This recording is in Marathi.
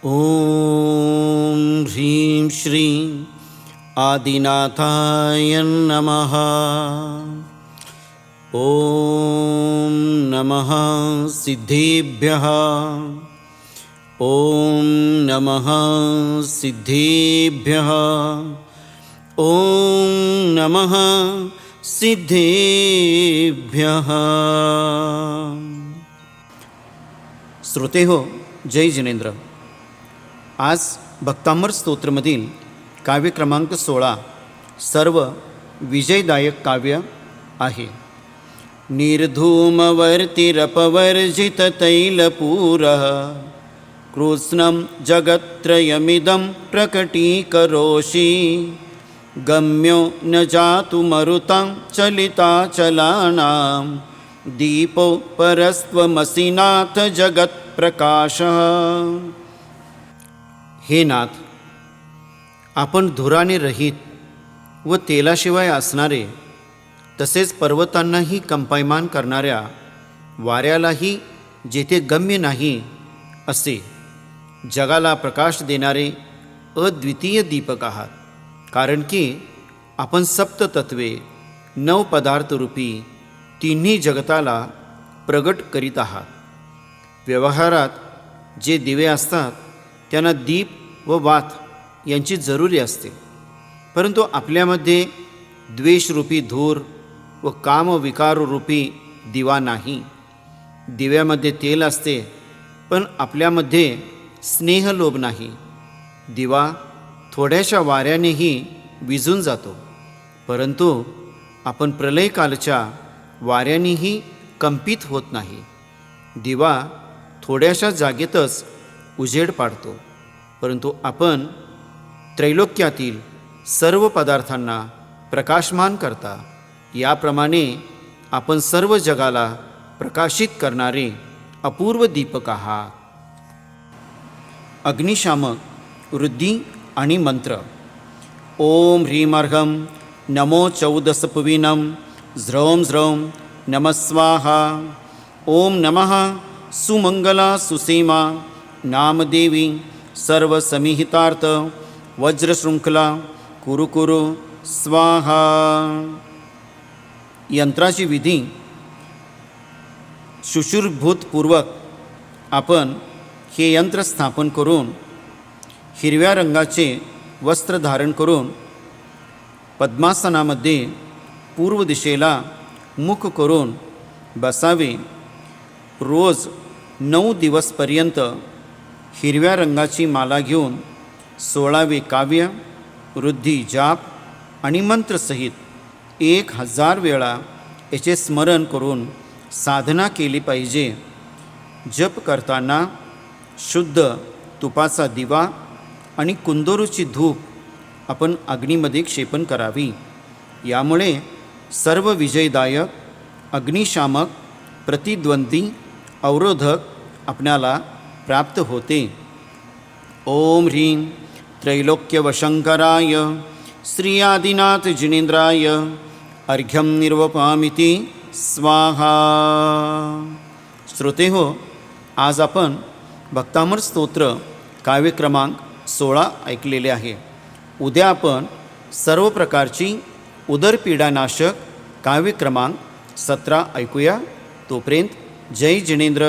ॐ ह्रीं श्रीं आदिनाथाय नमः। ॐ नमः सिद्धेभ्यः। ॐ नमः सिद्धेभ्यः। ॐ नमः सिद्धेभ्यः। श्रोते हो, जय जिनेंद्र। आज भक्तामर स्तोत्रमधील काव्य क्रमांक 16 सर्व विजयदायक काव्य आहे। निर्धूमवर्तिरपवर्जित तैलपूरः कृत्स्नं जगत्त्रयमिदं प्रकटीकरोषि गम्यो न जातु मरुतां चलिताचलानां दीपो परस्त्वमसि नाथ जगत्प्रकाशः। हे नाथ, आपण धुराने रहित व तेलाशिवाय असणारे, तसेच पर्वतांनाही कंपायमान करणाऱ्या, वाऱ्यालाही जेथे गम्य नाही असे जगाला प्रकाश देणारे अद्वितीय दीपक आहात। कारण की आपण सप्ततत्वे 9 पदार्थरूपी तिन्ही जगताला प्रगट करीत आहात। व्यवहारात जे दिवे असतात त्यांना दीप व वात यांची जरुरी असते, परंतु आपल्यामध्ये द्वेषरूपी धूर व कामविकाररूपी दिवा नाही। दिव्यामध्ये तेल असते, पण आपल्यामध्ये स्नेहलोभ नाही। दिवा थोड्याशा वाऱ्यानेही विझून जातो, परंतु आपण प्रलयकालच्या वाऱ्यानेही कंपित होत नाही। दिवा थोड्याशा जागेतच उजेड पाडतो, परंतु आपण त्रैलोक्यातील सर्व पदार्थांना प्रकाशमान करता। याप्रमाणे आपण सर्व जगाला प्रकाशित करणारे अपूर्व दीपक आहात। अग्निशामक वृद्धी आणि मंत्र। ओम ह्रीमर्घं नमो चौदसपुविनं ज्रौं ज्रौं नमः स्वाहा। ओम नमः सुमंगला सुसीमा नामदेवी सर्वसमिहितार्थ वज्रशृंखला कुरु कुरु स्वाहा। यंत्राची विधी शुश्रूषभूतपूर्वक आपण हे यंत्र स्थापन करून हिरव्या रंगाचे वस्त्र धारण करून पद्मासनामध्ये पूर्व दिशेला मुख करून बसावे। रोज 9 दिवसपर्यंत हिरव्या रंगाची माला घेऊन 16वे काव्य वृद्धी जाप आणि मंत्रसहित 1000 वेळा याचे स्मरण करून साधना केली पाहिजे। जप करताना शुद्ध तुपाचा दिवा आणि कुंदरूची धूप आपण अग्नीमध्ये क्षेपण करावी। यामुळे सर्व विजयदायक, अग्निशामक, प्रतिद्वंदी, अवरोधक आपल्याला प्राप्त होते। ओम ह्रीं त्रैलोक्यवशंकराय श्री आदिनाथ जिनेंद्राय अर्घ्यं निर्वपामिति स्वाहा। श्रोते हो, आज आपण भक्तामर स्तोत्र काव्य क्रमांक 16 ऐकलेले आहे। उद्या आपण सर्व प्रकारची उदरपीडानाशक काव्य क्रमांक 17 ऐकूया। तोपर्यंत जय जिनेंद्र।